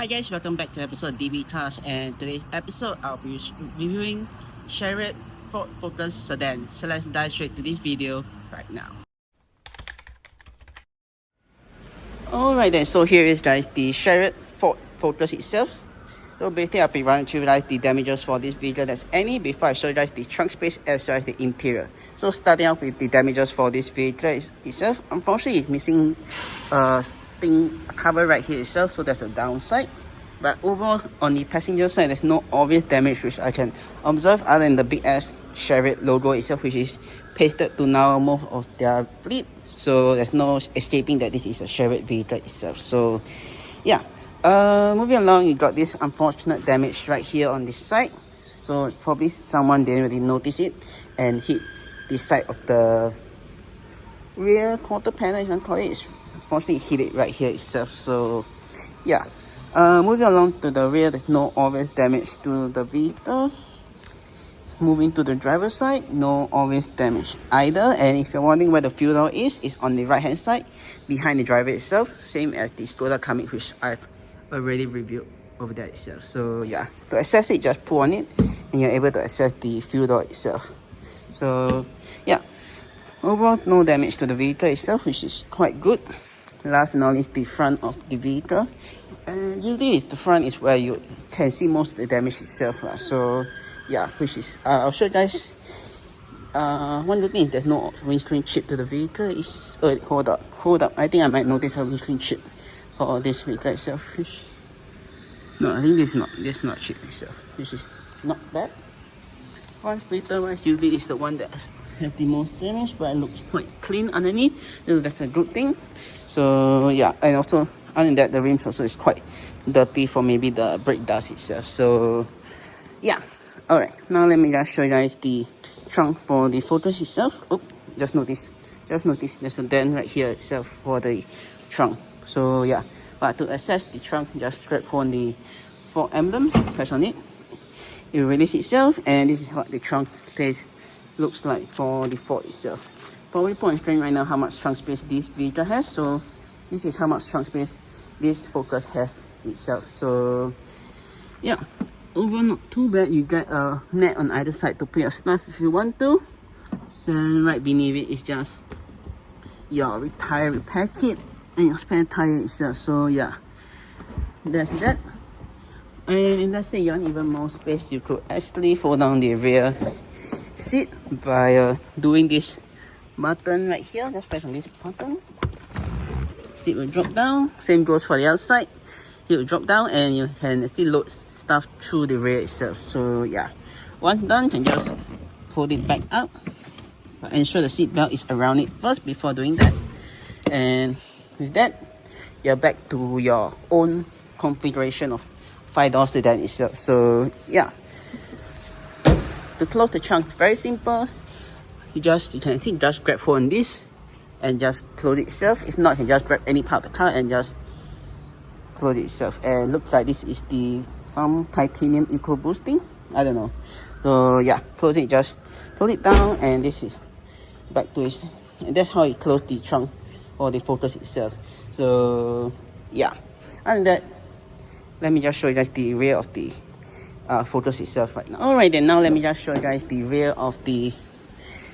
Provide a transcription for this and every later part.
Hi guys, welcome back to episode DB Task, and today's episode I'll be reviewing Shariot Ford Focus Sedan. So let's dive straight to this video right now. Alright then, so here is guys the Shariot Ford Focus itself. So basically I'll be running through guys the damages for this vehicle that's any before I show you guys the trunk space as well as the interior. So starting out with the damages for this vehicle itself, unfortunately it's missing cover right here itself, so that's a downside. But overall on the passenger side there's no obvious damage which I can observe other than the big ass Shariot logo itself, which is pasted to now most of their fleet, so there's no escaping that this is a Shariot vehicle itself. So yeah, moving along, you got this unfortunate damage right here on this side. So it's probably someone didn't really notice it and hit the side of the rear quarter panel, if you want to call it. It's unfortunately hit it right here itself. So yeah, moving along to the rear, there's no obvious damage to the vehicle. Moving to the driver's side, no obvious damage either. And if you're wondering where the fuel door is, it's on the right hand side behind the driver itself, same as the Skoda Kamiq, which I've already reviewed over there itself. So yeah, to access it, just pull on it and you're able to access the fuel door itself. So yeah, overall no damage to the vehicle itself, which is quite good. Last but not least, the front of the vehicle, and usually the front is where you can see most of the damage itself. So yeah, which is I'll show you guys. One good thing is there's no windscreen chip to the vehicle. Is hold up, I think I might notice a windscreen chip for this vehicle itself. No, I think this is not chip itself, which is not bad. Front splitter wise, usually is the one that have the most damage, but it looks quite clean underneath, so that's a good thing. So yeah, and also other than that, the rims also is quite dirty for maybe the brake dust itself. So yeah, alright, now let me just show you guys the trunk for the Focus itself. Oh, just notice there's a dent right here itself for the trunk. So yeah, but to access the trunk, just grab on the Ford emblem, press on it, you release itself, and this is what the trunk space looks like for the Ford itself. Probably point and screen right now how much trunk space this vehicle has. So this is how much trunk space this Focus has itself. So yeah, overall not too bad. You get a net on either side to put your stuff if you want to. Then right beneath it is just your tire repair kit and your spare tire itself. So yeah, that's that. And let's say you want even more space, you could actually fold down the rear seat by doing this button right here. Just press on this button, seat will drop down. Same goes for the other side, it will drop down and you can actually load stuff through the rear itself. So yeah, once done, you can just fold it back up, but ensure the seat belt is around it first before doing that. And with that, you're back to your own configuration of 5-door sedan itself. So yeah, to close the trunk, very simple. You can just grab hold on this and just close it itself. If not, you can just grab any part of the car and just close it itself. And looks like this is some titanium eco boosting, I don't know. So yeah, close it, just close it down, and this is back to it. And that's how you close the trunk or the Focus itself. So yeah, and that, let me just show you guys the rear of the Focus itself right now. Alright then, now let me just show you guys the rear of the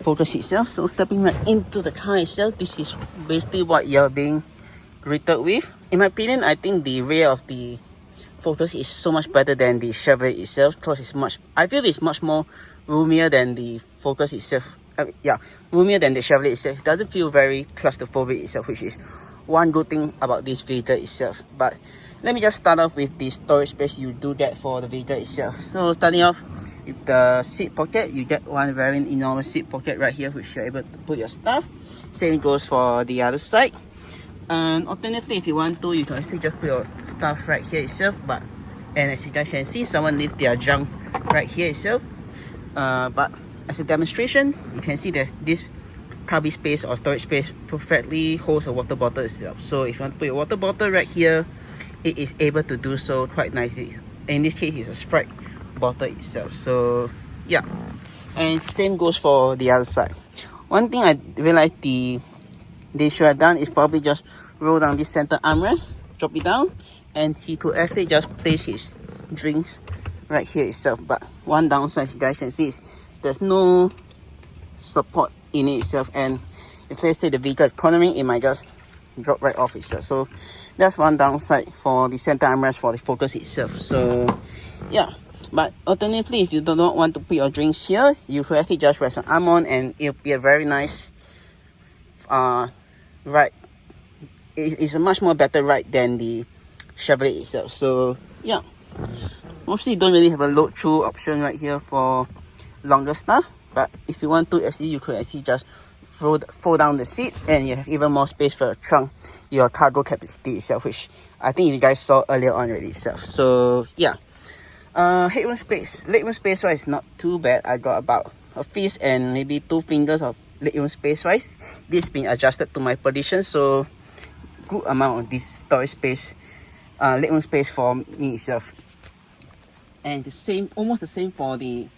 Focus itself. So stepping right into the car itself, this is basically what you're being greeted with. In my opinion, I think the rear of the Focus is so much better than the Chevrolet itself, because I feel it's much more roomier than the Focus itself. Yeah, roomier than the Chevrolet itself. It doesn't feel very claustrophobic itself, which is one good thing about this vehicle itself. But let me just start off with the storage space you do get for the vehicle itself. So starting off with the seat pocket, you get one very enormous seat pocket right here, which you're able to put your stuff. Same goes for the other side. And alternatively, if you want to, you can actually just put your stuff right here itself. And as you guys can see, someone left their junk right here itself. But as a demonstration, you can see that this cubby space or storage space perfectly holds a water bottle itself. So if you want to put your water bottle right here, it is able to do so quite nicely. In this case, it's a Sprite bottle itself. So yeah, and same goes for the other side. One thing I realized they should have done is probably just roll down this center armrest, drop it down, and he could actually just place his drinks right here itself. But one downside you guys can see is there's no support in it itself, and if let's say the vehicle is cornering, it might just drop right off itself. So that's one downside for the center armrest for the Focus itself. So yeah, but alternatively, if you do not want to put your drinks here, you could actually just rest an arm on, and it'll be a very nice ride. It's a much more better ride than the Chevrolet itself. So yeah, mostly you don't really have a load through option right here for longer stuff, but if you want to, actually you could actually just fold down the seat, and you have even more space for your trunk, your cargo capacity itself, which I think you guys saw earlier on already itself. So yeah, headroom space, legroom space wise, not too bad. I got about a fist and maybe 2 fingers of legroom space wise. This being adjusted to my position, so good amount of this storage space, legroom space for me itself. And the same, almost the same for the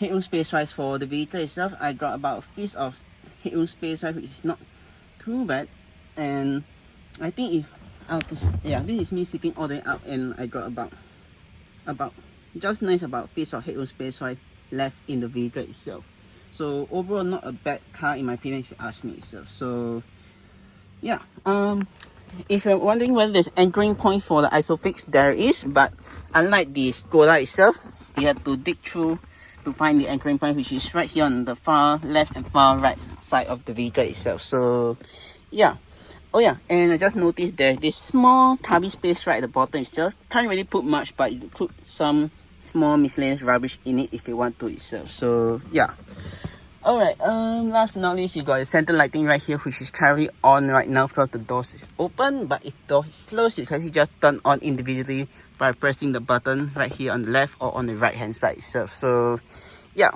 headroom space wise for the vehicle itself. I got about a fist of headroom space wise, which is not too bad. And I think if I was to, yeah, this is me sitting all the way up, and I got about just nice about fist of headroom space wise left in the vehicle itself. So overall, not a bad car in my opinion, if you ask me itself. So yeah, if you're wondering whether there's anchoring point for the ISOFIX, there is, but unlike the Skoda itself, you have to dig through to find the anchoring point, which is right here on the far left and far right side of the vehicle itself. So yeah. Oh yeah, and I just noticed there's this small tubby space right at the bottom itself. Can't really put much, but you can put some small miscellaneous rubbish in it if you want to itself. So yeah. Alright, last but not least, you got the center lighting right here, which is currently on right now because the doors is open. But if the door is closed, you can actually just turn on individually by pressing the button right here on the left or on the right hand side itself. So yeah.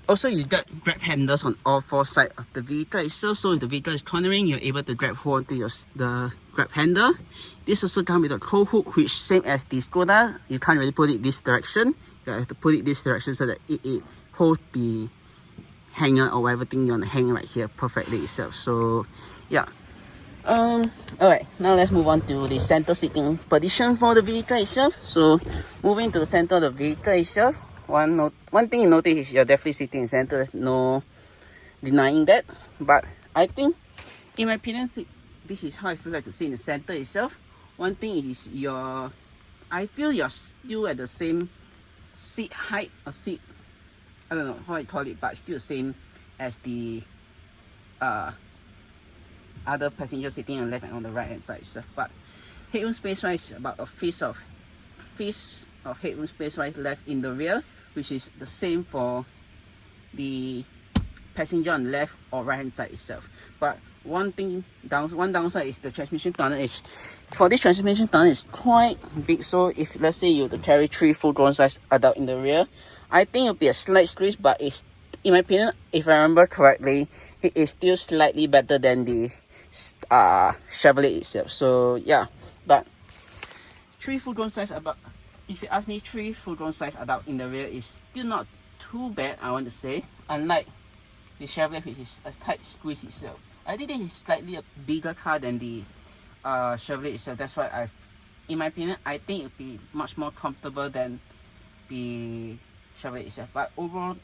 Also, you got grab handles on all 4 sides of the vehicle itself. So if the vehicle is cornering, you're able to grab hold to the grab handle. This also comes with a cold hook, which same as the Skoda. You can't really put it this direction. You have to put it this direction so that it holds the hanger or whatever thing you want to hang right here perfectly itself. So yeah. Alright, now let's move on to the center seating position for the vehicle itself. So moving to the center of the vehicle itself, one thing you notice is you're definitely sitting in the center. There's no denying that. But I think, in my opinion, this is how I feel like to sit in the center itself. One thing is I feel you're still at the same seat height or seat, I don't know how I call it, but still the same as the other passenger sitting on the left and on the right hand side. So, but headroom space wise, about a fist of headroom space wise left in the rear, which is the same for the passenger on the left or right hand side itself. But one downside is the transmission tunnel is, for this transmission tunnel is quite big. So if let's say you were to carry 3 full-grown size adult in the rear, I think it'll be a slight squeeze, but it's, in my opinion, if I remember correctly, it is still slightly better than the Chevrolet itself. So yeah, but 3 full-grown size adult, if you ask me, 3 full-grown size adult in the rear is still not too bad, I want to say, unlike the Chevrolet, which is a tight squeeze itself. I think this is slightly a bigger car than the Chevrolet itself. That's why in my opinion, I think it'll be much more comfortable than the Chevrolet itself. But overall,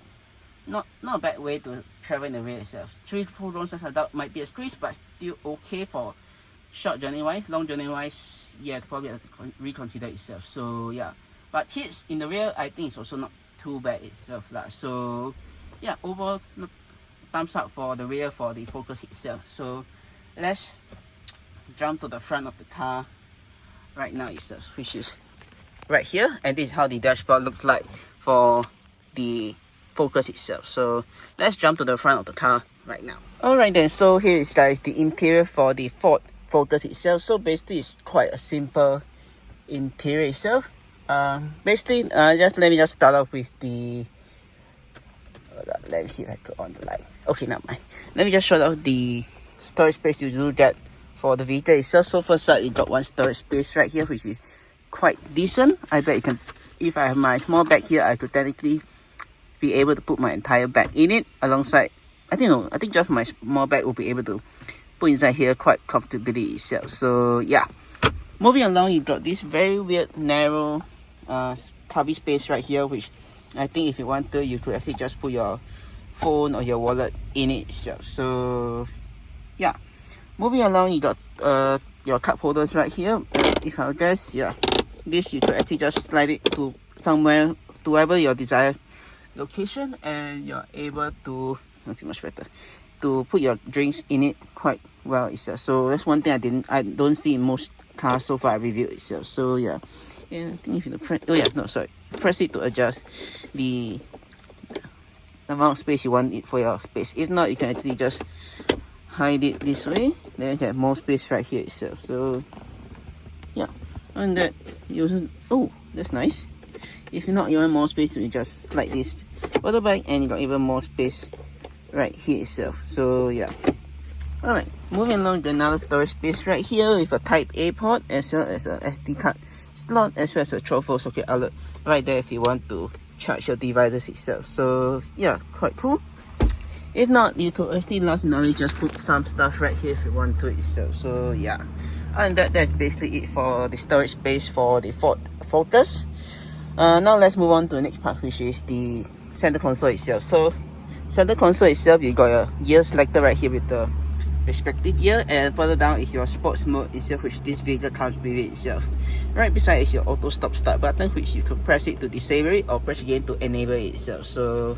not a bad way to travel in the rear itself. 3 full-grown size adult might be a squeeze, but still okay for short journey wise. Long journey wise, yeah, probably have to reconsider itself. So yeah, but kids in the rear, I think it's also not too bad itself lah. So yeah, overall, thumbs up for the rear for the Focus itself. So let's jump to the front of the car right now itself, which is right here, and this is how the dashboard looks like for the Focus itself. So let's jump to the front of the car right now. Alright then, so here is guys the interior for the Ford Focus itself. So basically it's quite a simple interior itself. Basically just let me just start off with the let me see if I go on the light. Okay, never mind. Let me just show out the storage space you do get for the vehicle itself. So first up, you got one storage space right here, which is quite decent. I bet you can, if I have my small bag here, I could technically be able to put my entire bag in it alongside, I think just my small bag will be able to put inside here quite comfortably itself. So yeah, Moving along, you got this very weird narrow cubby space right here, which I think if you want to, you could actually just put your phone or your wallet in it itself. So yeah, moving along, you got your cup holders right here. If I guess, yeah, this you could actually just slide it to somewhere, to wherever your desired location, and you're able to, not too much better, to put your drinks in it quite well itself. So that's one thing I don't see in most cars so far I reviewed itself. So yeah, and I think if you press, press it to adjust the amount of space you want it for your space. If not, you can actually just hide it this way, then you have more space right here itself. So yeah, and that you, oh, that's nice. If not, you want more space, you just slide this further back and you got even more space right here itself. So yeah, all right, moving along to another storage space right here with a type A port as well as a SD card slot, as well as a 12-volt socket outlet right there if you want to charge your devices itself. So yeah, quite cool. If not, you could actually last knowledge just put some stuff right here if you want to itself. So yeah, and that's basically it for the storage space for the Ford Focus. Now let's move on to the next part, which is the center console itself. So center console itself, you got your gear selector right here with the respective gear, and further down is your sports mode itself, which this vehicle comes with it itself. Right beside is your auto stop start button, which you can press it to disable it or press again to enable it itself. So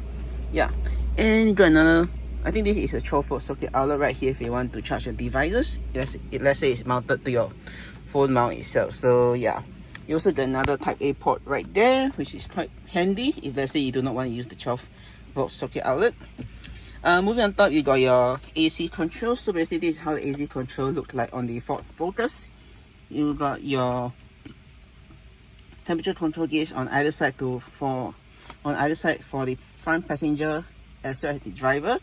yeah, and you got another, I think this is a 12-volt socket outlet right here if you want to charge your devices. Let's say it's mounted to your phone mount itself. So yeah, you also got another type A port right there, which is quite handy if let's say you do not want to use the 12-volt socket outlet. Moving on top, you got your AC control. So basically this is how the AC control looks like on the Ford Focus. You got your temperature control gauge on either side for the front passenger as well as the driver.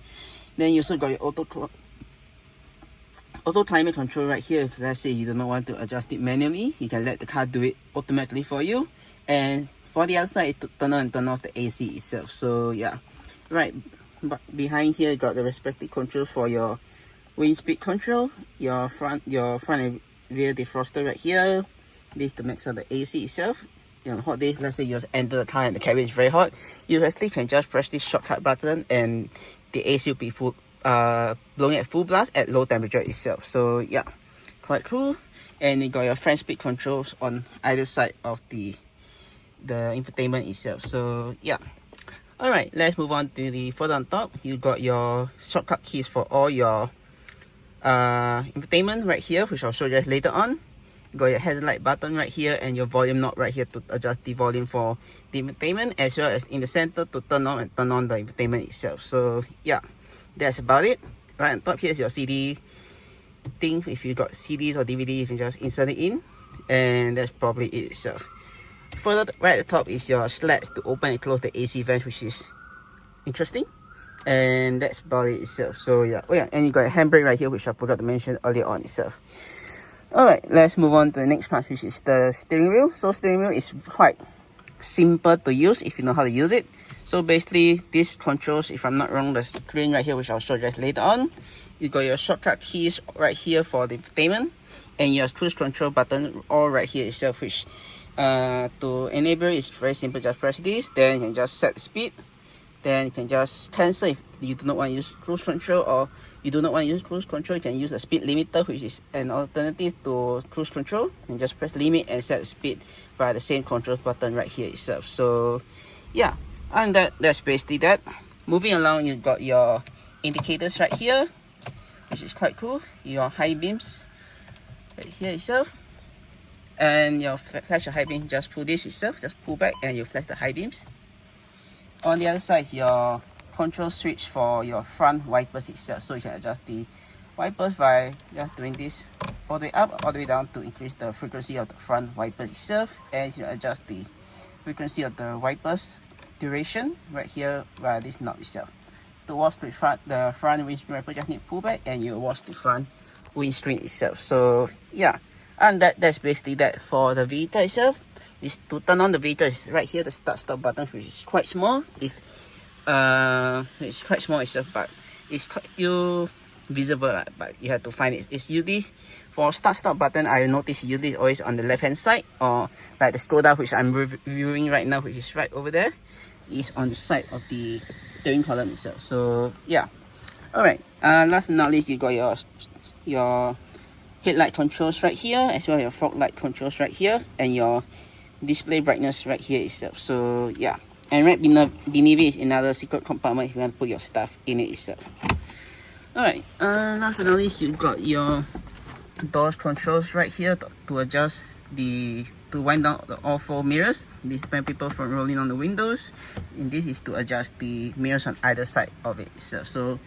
Then you also got your auto climate control right here. If let's say you do not want to adjust it manually, you can let the car do it automatically for you. And for the other side, to turn on and turn off the AC itself. So yeah, right, but behind here you got the respective control for your wind speed control, your front and rear defroster right here. This to max out the AC itself. On hot days, let's say you enter the car and the cabin is very hot, you actually can just press this shortcut button and the AC will be blowing at full blast at low temperature itself. So yeah, quite cool. And you got your fan speed controls on either side of the infotainment itself. So yeah, all right, let's move on to the further on top. You got your shortcut keys for all your infotainment right here, which I'll show you guys later on. You got your headlight button right here and your volume knob right here to adjust the volume for the infotainment, as well as in the center to turn on and turn on the infotainment itself. So yeah, that's about it. Right on top, here's your CD thing. If you got CDs or DVDs, you can just insert it in, and that's probably it itself. Further right at the top is your slats to open and close the AC vents, which is interesting, and that's about it itself. So yeah, oh yeah, and you got a handbrake right here, which I forgot to mention earlier on itself. Alright, let's move on to the next part, which is the steering wheel. So steering wheel is quite simple to use if you know how to use it. So basically this controls, if I'm not wrong, the screen right here, which I'll show you guys later on. You got your shortcut keys right here for the infotainment, and your cruise control button all right here itself, which to enable is very simple. Just press this, then you can just set the speed, then you can just cancel if you do not want to use cruise control, or you do not want to use cruise control, you can use a speed limiter, which is an alternative to cruise control, and just press limit and set the speed by the same control button right here itself. So yeah, and that's basically that. Moving along, you got your indicators right here, which is quite cool. Your high beams right here itself, and your flash your high beam, just pull this itself, just pull back and you flash the high beams. On the other side is your control switch for your front wipers itself, so you can adjust the wipers by just doing this all the way up, all the way down to increase the frequency of the front wipers itself, and you can adjust the frequency of the wipers duration right here by this knob itself. To watch the front windscreen wiper, just need to pull back and you watch the front windscreen itself. So yeah, and that's basically that for the vehicle itself. This to turn on the vehicle is right here, the start button, which is quite small. It's quite small itself, but it's quite still visible, but you have to find it. It's usually for start button. I notice usually always on the left hand side, or like the scroll down, which I'm reviewing right now, which is right over there, is on the side of the steering column itself. So yeah, all right. Last but not least, you got your headlight controls right here, as well as your fog light controls right here, and your display brightness right here itself. So yeah, and right beneath it is another secret compartment if you want to put your stuff in it itself. Alright, last but not least, you got your doors controls right here to adjust to wind down all 4 mirrors. This prevent people from rolling on the windows, and this is to adjust the mirrors on either side of it itself. So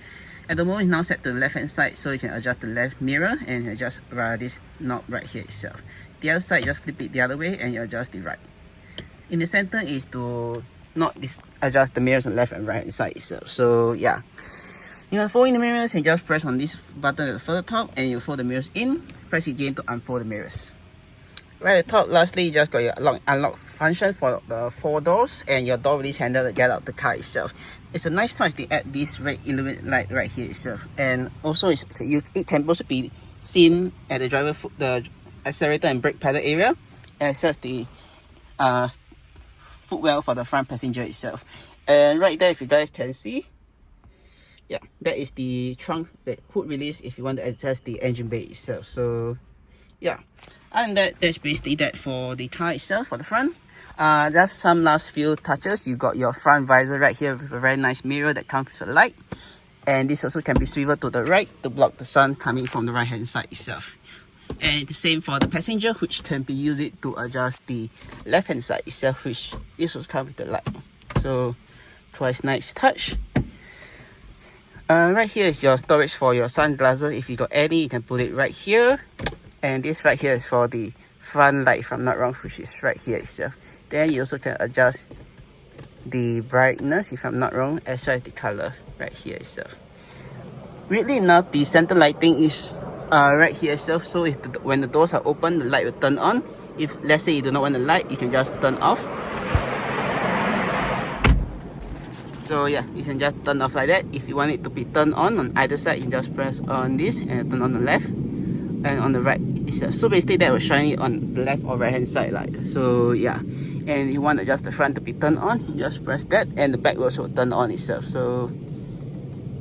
at the moment it's now set to the left hand side, so you can adjust the left mirror and adjust this knob right here itself. The other side, just flip it the other way and you adjust the right. In the center is to not adjust the mirrors on the left and right hand side itself. So yeah, you can fold in the mirrors and just press on this button at the further top and you fold the mirrors in. Press it again to unfold the mirrors. Right at the top, lastly, you just got your unlock function for the 4 doors and your door release handle to get out the car itself. It's a nice touch to add this red illuminate light right here itself, and also it can also be seen at the the accelerator and brake pedal area, as well as the footwell for the front passenger itself. And right there, if you guys can see, yeah, that is the trunk, the hood release if you want to access the engine bay itself. So yeah, and that's basically that for the car itself, for the front. Just some last few touches. You got your front visor right here with a very nice mirror that comes with a light, and this also can be swiveled to the right to block the sun coming from the right hand side itself. And the same for the passenger, which can be used to adjust the left hand side itself, which this will come with the light. So twice nice touch. Right here is your storage for your sunglasses. If you got any, you can put it right here. And this right here is for the front light, if I'm not wrong, which is right here itself. Then you also can adjust the brightness, if I'm not wrong, as well as the color right here itself. Weirdly enough, the center lighting is right here itself. So if when the doors are open, the light will turn on. If let's say you do not want the light, you can just turn off. So yeah, you can just turn off like that. If you want it to be turned on either side, you just press on this and turn on the left and on the right itself. So basically that will shine it on the left or right hand side light. So yeah, and you want just the front to be turned on, you just press that, and the back will also turn on itself. So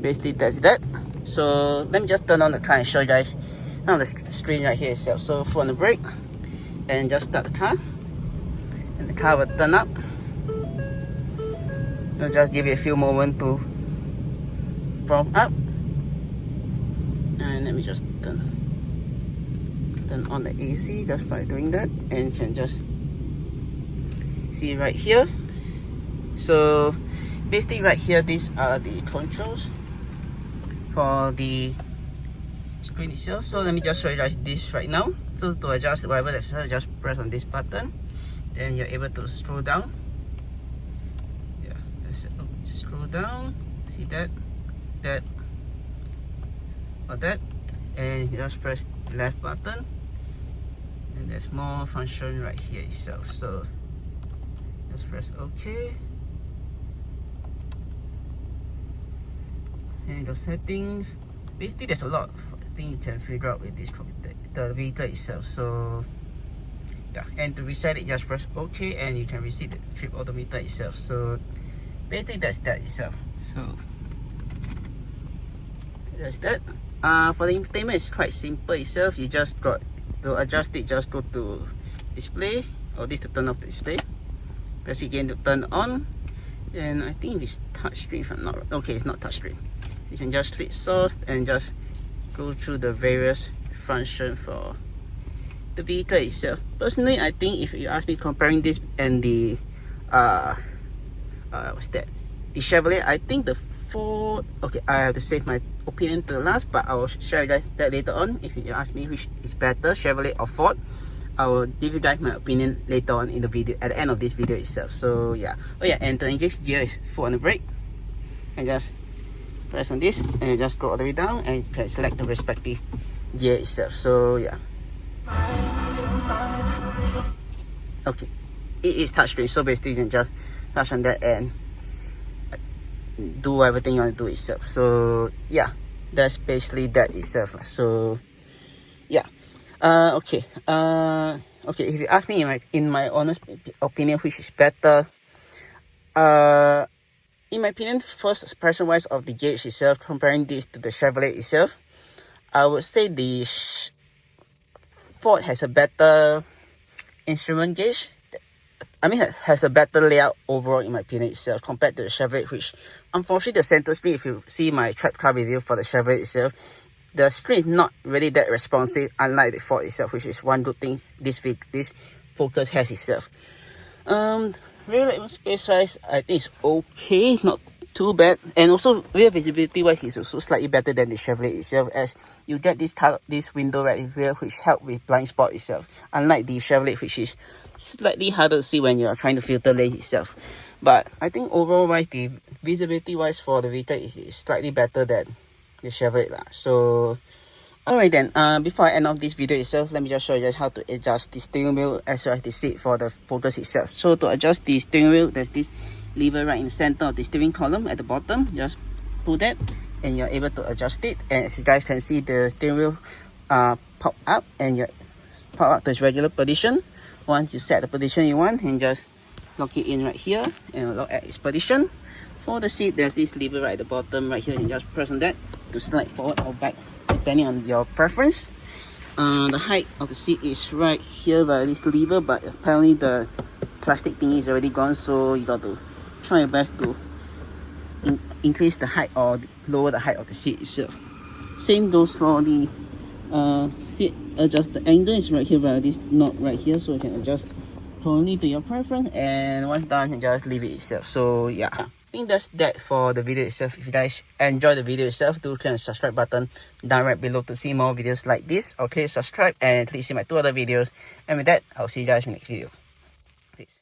basically that's that. So let me just turn on the car and show you guys now the screen right here itself. So foot on the brake and just start the car, and the car will turn up. I'll just give it a few moments to prompt up, and let me just turn on the AC just by doing that, and you can just see right here. So basically right here, these are the controls for the screen itself. So let me just show you guys this right now. So to adjust whatever that's, just press on this button, then you're able to scroll down. Just scroll down, see that, or that, and you just press the left button, and there's more function right here itself. So just press OK, and the settings. Basically, there's a lot of things you can figure out with this the vehicle itself. So yeah, and to reset it, just press OK, and you can reset the trip odometer itself. So basically that's that itself. So that's that. For the infotainment, it's quite simple itself. You just got to adjust it, just go to display, or this to turn off the display, press it again to turn on, and I think it's touchscreen if I'm not wrong. Okay, it's not touchscreen. You can just flip soft and just go through the various functions for the vehicle itself. Personally, I think if you ask me comparing this and the what's that, the Chevrolet, I think the Ford, okay, I have to save my opinion to the last, but I will share you guys that later on. If you ask me which is better, Chevrolet or Ford, I will give you guys my opinion later on in the video, at the end of this video itself. So yeah, oh yeah, and to engage gear is foot on the brake, and just press on this, and you just go all the way down, and you can select the respective gear itself. So yeah, okay, it is touchscreen, so basically you can just touch on that and do everything you want to do itself. So yeah, that's basically that itself. So yeah. Okay. Okay. If you ask me in my honest opinion, which is better, in my opinion, first expression wise of the gauge itself, comparing this to the Chevrolet itself, I would say the Ford has a better instrument gauge. I mean, has a better layout overall in my opinion itself compared to the Chevrolet, which unfortunately the center screen, if you see my track car review for the Chevrolet itself, the screen is not really that responsive, unlike the Ford itself, which is one good thing this Focus has itself. Rear space wise, I think it's okay, not too bad, and also rear visibility wise is also slightly better than the Chevrolet itself, as you get this window right here which help with blind spot itself, unlike the Chevrolet, which is slightly harder to see when you are trying to filter lane itself. But I think overall wise, the visibility wise for the vehicle is slightly better than the Chevrolet lah. So alright then, before I end off this video itself, let me just show you guys how to adjust the steering wheel as well as the seat for the Focus itself. So to adjust the steering wheel, there's this lever right in the center of the steering column at the bottom. Just pull that and you're able to adjust it. And as you guys can see, the steering wheel pop up and you pop up to its regular position. Once you set the position you want, and just lock it in right here and lock at its position. For the seat, there's this lever right at the bottom right here, and just press on that to slide forward or back depending on your preference. The height of the seat is right here by this lever, but apparently the plastic thingy is already gone, so you got to try your best to increase the height or lower the height of the seat itself. Same goes for the seat adjust. The angle is right here by this knot right here, so you can adjust accordingly to your preference, and once done you just leave it itself. So yeah, I think that's that for the video itself. If you guys enjoy the video itself, do click on the subscribe button down right below to see more videos like this. Okay, subscribe and please see my 2 other videos, and with that I'll see you guys in the next video. Peace.